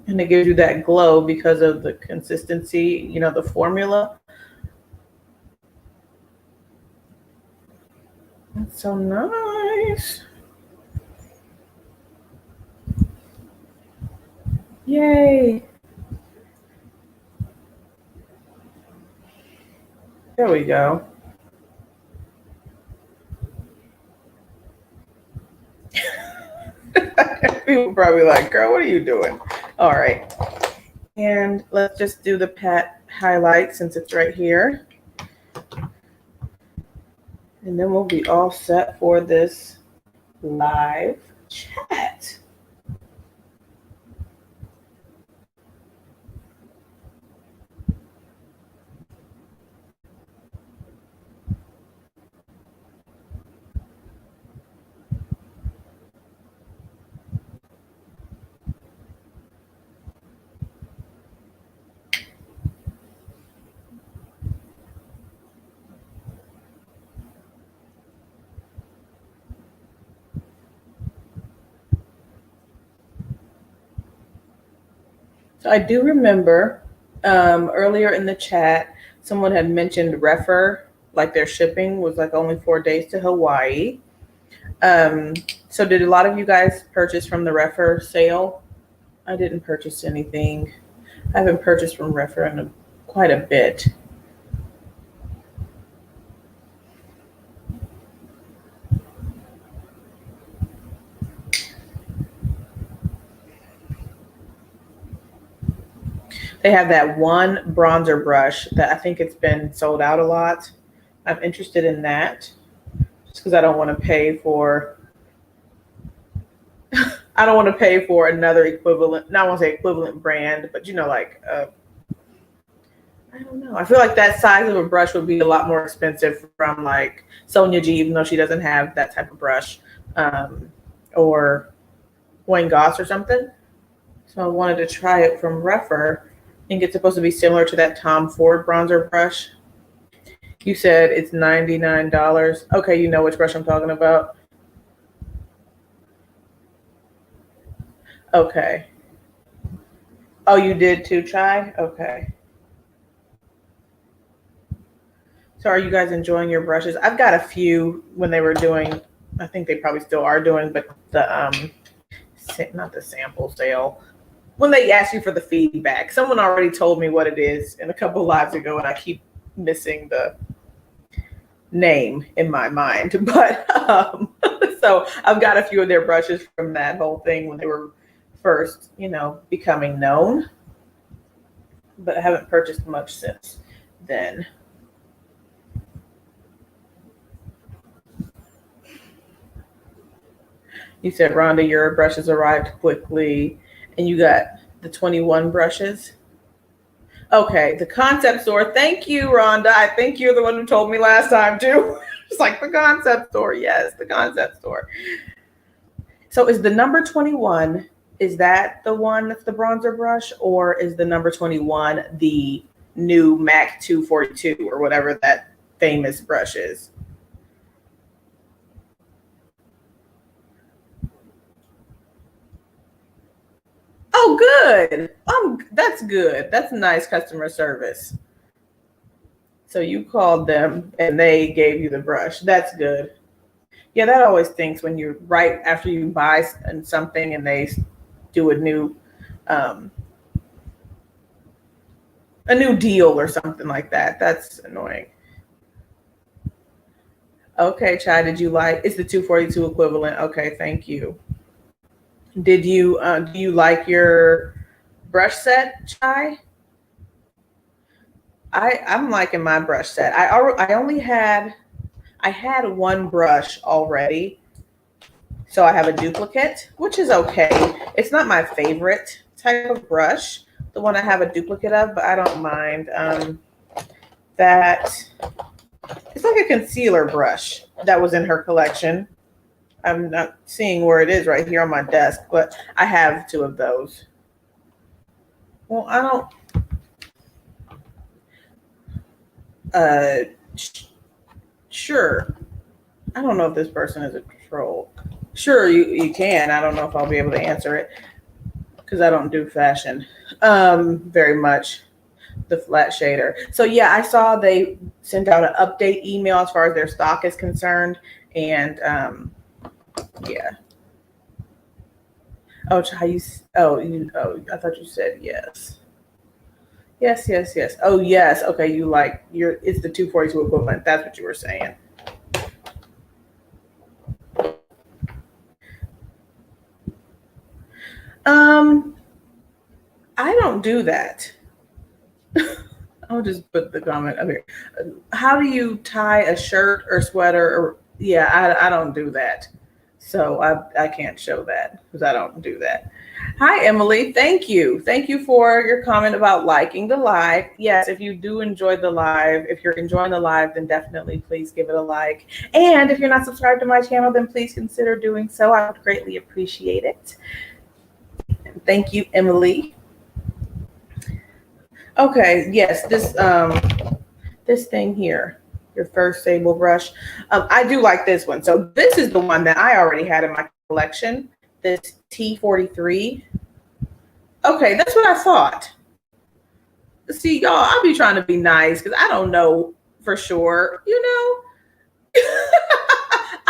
And it gives you that glow because of the consistency, the formula. It's so nice. Yay. There we go. People probably like, girl, what are you doing? All right. And let's just do the pat highlight since it's right here. And then we'll be all set for this live chat. So I do remember earlier in the chat, someone had mentioned Refer, like their shipping was like only 4 days to Hawaii. So did a lot of you guys purchase from the Refer sale? I didn't purchase anything. I haven't purchased from Refer in quite a bit. They have that one bronzer brush that I think it's been sold out a lot. I'm interested in that just because I don't want to pay for another equivalent, not want to say equivalent brand, but you know, like I don't know. I feel like that size of a brush would be a lot more expensive from like Sonia G, even though she doesn't have that type of brush, or Wayne Goss or something. So I wanted to try it from Refer. I think it's supposed to be similar to that Tom Ford bronzer brush. You said it's $99. Okay, you know which brush I'm talking about. Okay. Oh, you did too, Chai? Okay. So are you guys enjoying your brushes? I've got a few when they were doing, I think they probably still are doing, but the, not the sample sale, when they ask you for the feedback. Someone already told me what it is in a couple lives ago, and I keep missing the name in my mind. But so I've got a few of their brushes from that whole thing when they were first, you know, becoming known. But I haven't purchased much since then. You said, Rhonda, your brushes arrived quickly, and you got the 21 brushes. Okay, the concept store. Thank you, Rhonda. I think you're the one who told me last time too. It's like the concept store. Yes, the concept store. So is the number 21, is that the one that's the bronzer brush, or is the number 21 the new MAC 242 or whatever that famous brush is? Oh, good. That's good. That's nice customer service. So you called them and they gave you the brush. That's good. Yeah, that always stinks when you're right after you buy something and they do a new deal or something like that. That's annoying. Okay, Chai, did you like? It's the 242 equivalent. Okay, thank you. Did you do you like your brush set, Chai? I'm liking my brush set. I had one brush already, so I have a duplicate, which is okay. It's not my favorite type of brush, the one I have a duplicate of, but I don't mind. That it's like a concealer brush that was in her collection. I'm not seeing where it is right here on my desk, but I have two of those. Well, I don't. Sure. I don't know if this person is a troll. Sure, you can. I don't know if I'll be able to answer it because I don't do fashion very much, the flat shader. So yeah, I saw they sent out an update email as far as their stock is concerned. And yeah. Oh, I thought you said yes. Yes. Oh, yes. Okay, it's the 242 equivalent. That's what you were saying. I don't do that. I'll just put the comment up here. How do you tie a shirt or sweater? Or yeah, I don't do that. So I can't show that because I don't do that. Hi, Emily. Thank you. Thank you for your comment about liking the live. Yes, if you do enjoy the live, if you're enjoying the live, then definitely please give it a like. And if you're not subscribed to my channel, then please consider doing so. I would greatly appreciate it. Thank you, Emily. Okay, yes, this thing here, your first sable brush. I do like this one. So this is the one that I already had in my collection, this T43. Okay, that's what I thought. See, y'all, I'll be trying to be nice because I don't know for sure.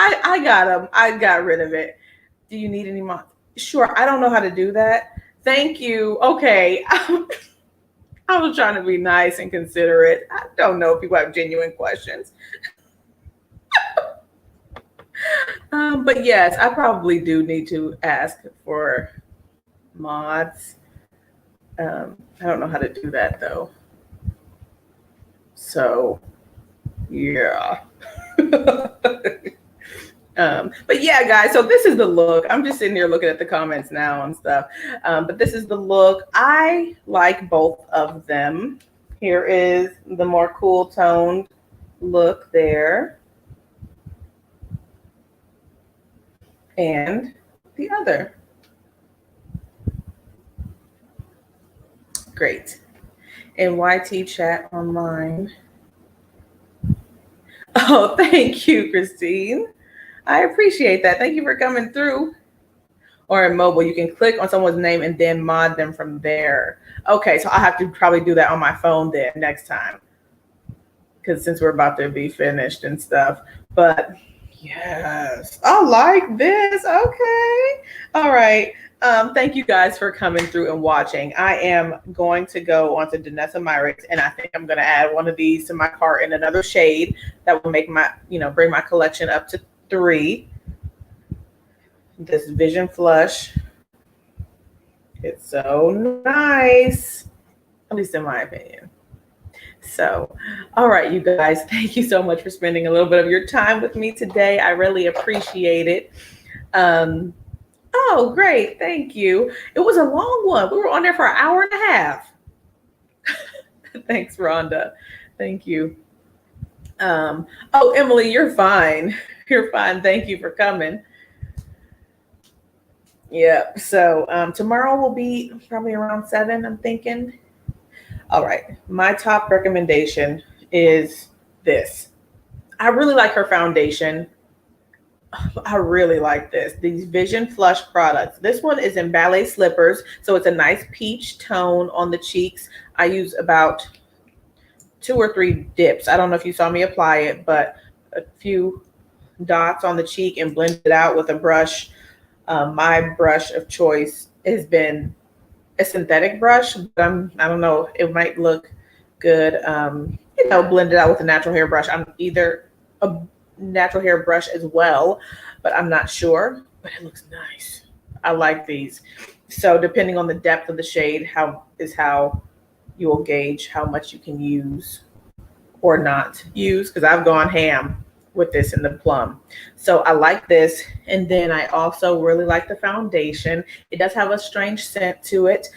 I got them. I got rid of it. Do you need any more? Sure. I don't know how to do that. Thank you. Okay. I was trying to be nice and considerate. I don't know if people have genuine questions. But yes, I probably do need to ask for mods. I don't know how to do that though. So, yeah. But yeah, guys, so this is the look. I'm just sitting here looking at the comments now and stuff. But this is the look. I like both of them. Here is the more cool toned look there. And the other. Great. And YT chat online. Oh, thank you, Christine. I appreciate that. Thank you for coming through. Or in mobile, you can click on someone's name and then mod them from there. Okay, so I'll have to probably do that on my phone then next time. Because since we're about to be finished and stuff. But yes, I like this. Okay. All right. Thank you guys for coming through and watching. I am going to go on to Danessa Myricks, and I think I'm going to add one of these to my cart in another shade that will make my, bring my collection up to 3. This Vision Flush. It's so nice, at least in my opinion. So, all right, you guys, thank you so much for spending a little bit of your time with me today. I really appreciate it. Oh, great. Thank you. It was a long one. We were on there for an hour and a half. Thanks, Rhonda. Thank you. Oh, Emily, you're fine. You're fine. Thank you for coming. Yeah. So tomorrow will be probably around 7, I'm thinking. All right. My top recommendation is this. I really like her foundation. I really like this. These Vision Flush products. This one is in Ballet Slippers. So it's a nice peach tone on the cheeks. I use about 2 or 3 dips. I don't know if you saw me apply it, but a few dots on the cheek and blend it out with a brush. My brush of choice has been a synthetic brush, but I don't know. It might look good. Blend it out with a natural hair brush. I'm either a natural hair brush as well, but I'm not sure. But it looks nice. I like these. So depending on the depth of the shade, how you will gauge how much you can use or not use, because I've gone ham with this in the plum. So I like this. And then I also really like the foundation. It does have a strange scent to it,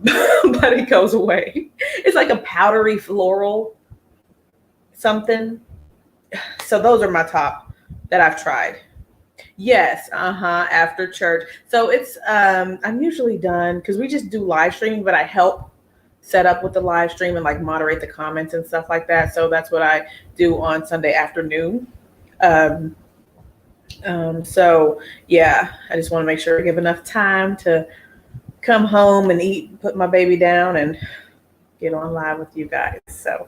but it goes away. It's like a powdery floral something. So those are my top that I've tried. Yes, after church. So it's I'm usually done because we just do live streaming, but I help set up with the live stream and like moderate the comments and stuff like that. So that's what I do on Sunday afternoon. So yeah, I just want to make sure I give enough time to come home and eat, put my baby down, and get on live with you guys. So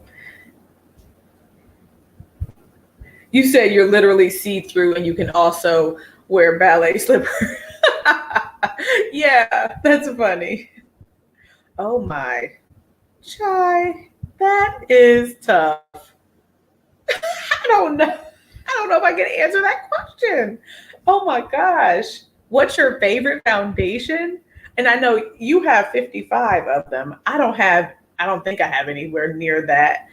you said you're literally see-through and you can also wear ballet slippers. Yeah, that's funny. Oh my. Chai, that is tough. I don't know. I don't know if I can answer that question. Oh my gosh. What's your favorite foundation? And I know you have 55 of them. I don't think I have anywhere near that.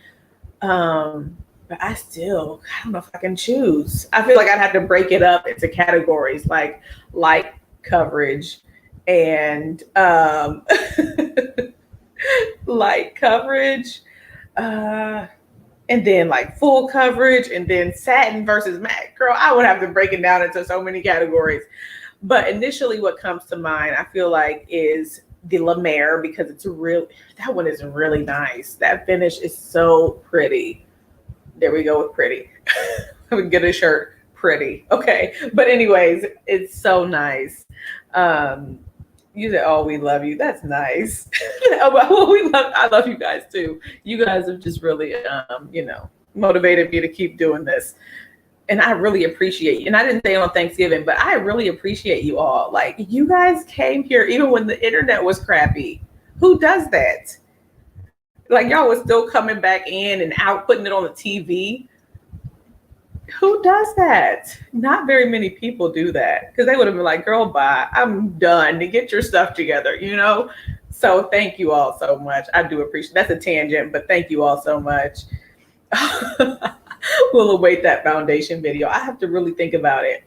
But I don't know if I can choose. I feel like I'd have to break it up into categories like light coverage and light coverage, and then like full coverage, and then satin versus matte. Girl, I would have to break it down into so many categories. But initially what comes to mind, I feel like, is the La Mer, because that one is really nice. That finish is so pretty. There we go with pretty. I would get a shirt, pretty. Okay. But anyways, it's so nice. You said, "Oh, we love you." That's nice. I love you guys too. You guys have just really, motivated me to keep doing this, and I really appreciate you. And I didn't say on Thanksgiving, but I really appreciate you all. Like, you guys came here even when the internet was crappy. Who does that? Like, y'all was still coming back in and out, putting it on the TV. Who does that? Not very many people do that, because they would have been like, "Girl, bye. I'm done. To get your stuff together," you know? So thank you all so much. I do appreciate, that's a tangent, but thank you all so much. We'll await that foundation video. I have to really think about it.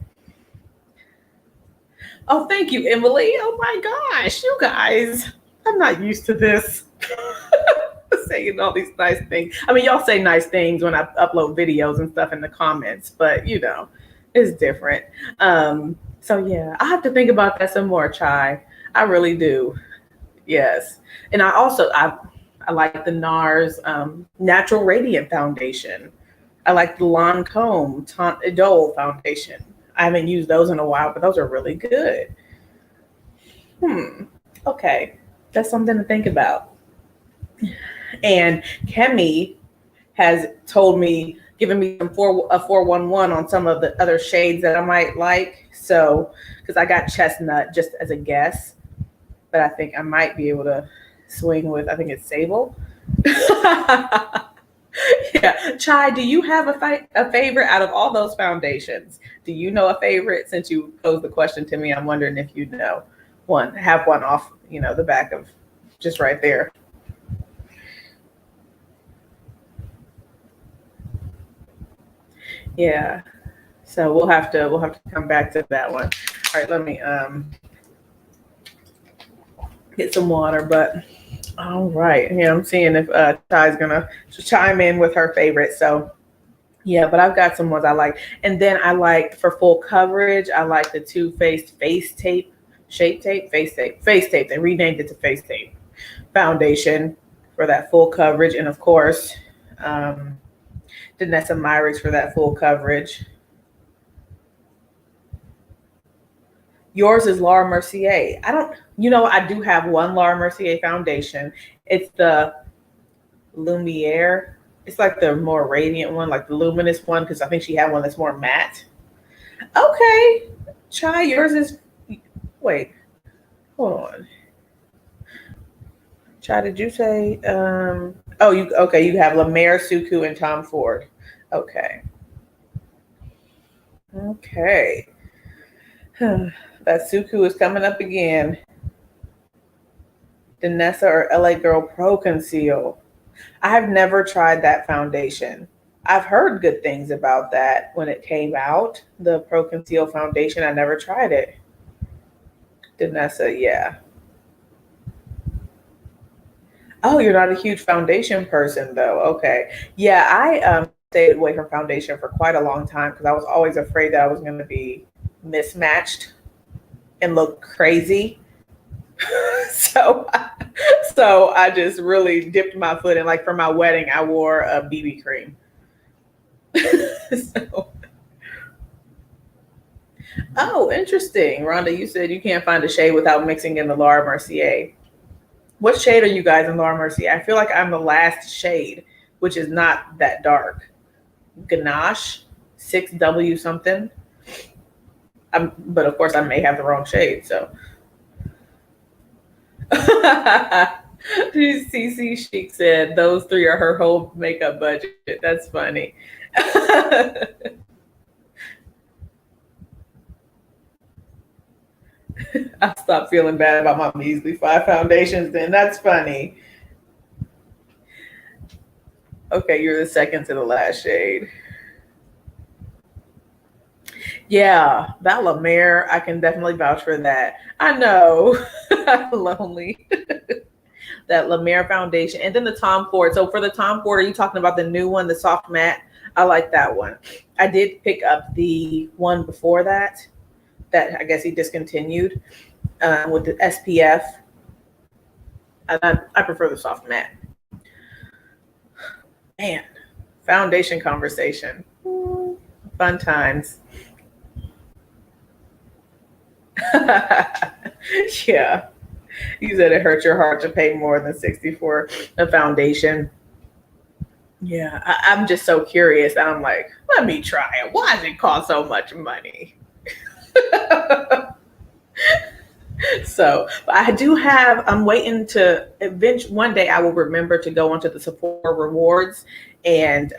Oh, thank you, Emily. Oh my gosh, you guys. I'm not used to this. Saying all these nice things. I mean, y'all say nice things when I upload videos and stuff in the comments, but it's different. So yeah, I have to think about that some more, Chai. I really do. Yes. And I like the NARS Natural Radiant Foundation. I like the Lancome Teint Idole Foundation. I haven't used those in a while, but those are really good. Okay. That's something to think about. And Kemi has told me, given me a 411 on some of the other shades that I might like. So, because I got chestnut just as a guess, but I think I might be able to swing with, I think it's sable. Yeah. Chai, do you have a favorite out of all those foundations? Do you know a favorite? Since you posed the question to me, I'm wondering if you know one, have one off, the back of just right there. Yeah. So we'll have to come back to that one. All right, let me get some water. But all right, yeah, I'm seeing if Ty's gonna chime in with her favorite. So yeah, but I've got some ones I like, and then I like for full coverage. I like the Too Faced Face Tape, Shape Tape, Face Tape. They renamed it to Face Tape foundation for that full coverage, and of course, Danessa Myricks for that full coverage. Yours is Laura Mercier. I do have one Laura Mercier foundation. It's the Lumiere. It's like the more radiant one, like the luminous one, because I think she had one that's more matte. Okay. Chai, yours is, wait, hold on. Chai, did you say, you have La Mer, Suku, and Tom Ford. Okay. Okay. That Suku is coming up again. Danessa or LA Girl Pro Conceal. I have never tried that foundation. I've heard good things about that when it came out. The Pro Conceal foundation, I never tried it. Danessa, yeah. Oh, you're not a huge foundation person, though. Okay. Yeah, I stayed away from foundation for quite a long time because I was always afraid that I was going to be mismatched and look crazy. so I just really dipped my foot in. Like for my wedding, I wore a BB cream. Oh, interesting. Rhonda, you said you can't find a shade without mixing in the Laura Mercier. What shade are you guys in Laura Mercier? I feel like I'm the last shade, which is not that dark. Ganache, 6W something. But of course, I may have the wrong shade. So, CC Chic said those three are her whole makeup budget. That's funny. I stopped feeling bad about my measly 5 foundations then. That's funny. Okay, you're the second to the last shade. Yeah, that La Mer, I can definitely vouch for that. I know. Lonely. That La Mer foundation. And then the Tom Ford. So for the Tom Ford, are you talking about the new one, the soft matte? I like that one. I did pick up the one before that I guess he discontinued with the SPF. I prefer the soft matte. Man, foundation conversation. Fun times. Yeah. You said it hurt your heart to pay more than 60 for a foundation. Yeah, I'm just so curious. I'm like, let me try it. Why does it cost so much money? So I do have, I'm waiting to eventually, one day I will remember to go onto the Sephora rewards and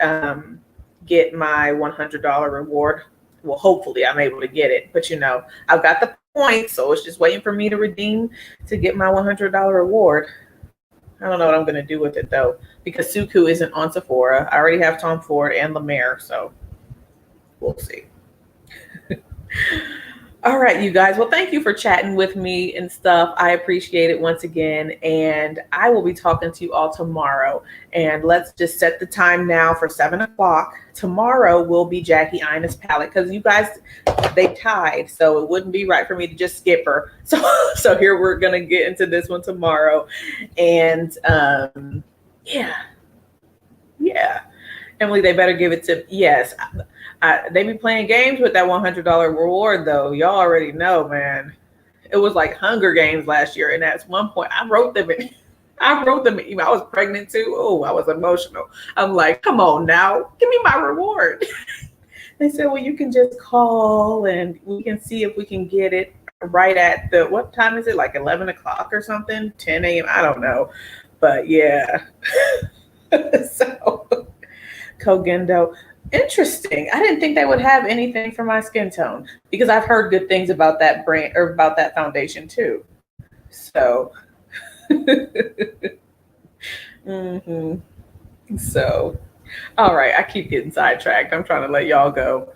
get my $100 reward. Well, hopefully I'm able to get it, but I've got the points, so it's just waiting for me to redeem to get my $100 reward. I don't know what I'm going to do with it though, because Suku isn't on Sephora. I already have Tom Ford and La Mer, so we'll see. All right, you guys. Well, thank you for chatting with me and stuff. I appreciate it once again. And I will be talking to you all tomorrow. And let's just set the time now for 7 o'clock. Tomorrow will be Jackie Ina's palette because you guys, they tied. So it wouldn't be right for me to just skip her. So here we're going to get into this one tomorrow. And yeah. Emily, they better give it to, yes. They be playing games with that $100 reward, though. Y'all already know, man. It was like Hunger Games last year, and at one point, I wrote them in. I was pregnant too. Oh, I was emotional. I'm like, come on now, give me my reward. They said, well, you can just call, and we can see if we can get it right at what time is it? Like 11 o'clock or something? 10 a.m. I don't know, but yeah. So, Kogendo. Interesting. I didn't think they would have anything for my skin tone because I've heard good things about that brand or about that foundation too. So, So, all right. I keep getting sidetracked. I'm trying to let y'all go.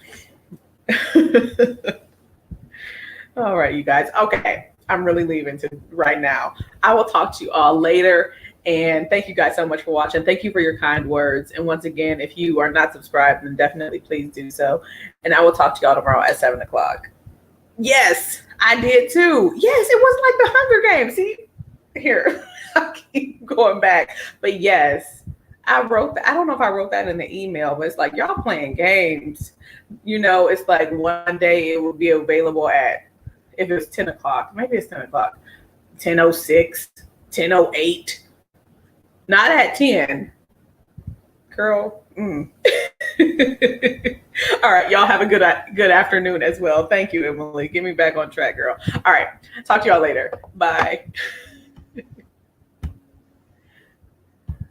All right, you guys. Okay. I'm really leaving right now. I will talk to you all later. And thank you guys so much for watching. Thank you for your kind words. And once again, if you are not subscribed, then definitely please do so. And I will talk to y'all tomorrow at 7 o'clock. Yes, I did too. Yes, it was like the Hunger Games. See, here, I keep going back. But yes, I wrote that. I don't know if I wrote that in the email, but it's like y'all playing games. It's like one day it will be available at, if it's 10 o'clock, maybe it's 10 o'clock, 10:06, 10:08. Not at 10. Girl. All right. Y'all have a good afternoon as well. Thank you, Emily. Get me back on track, girl. All right. Talk to y'all later. Bye.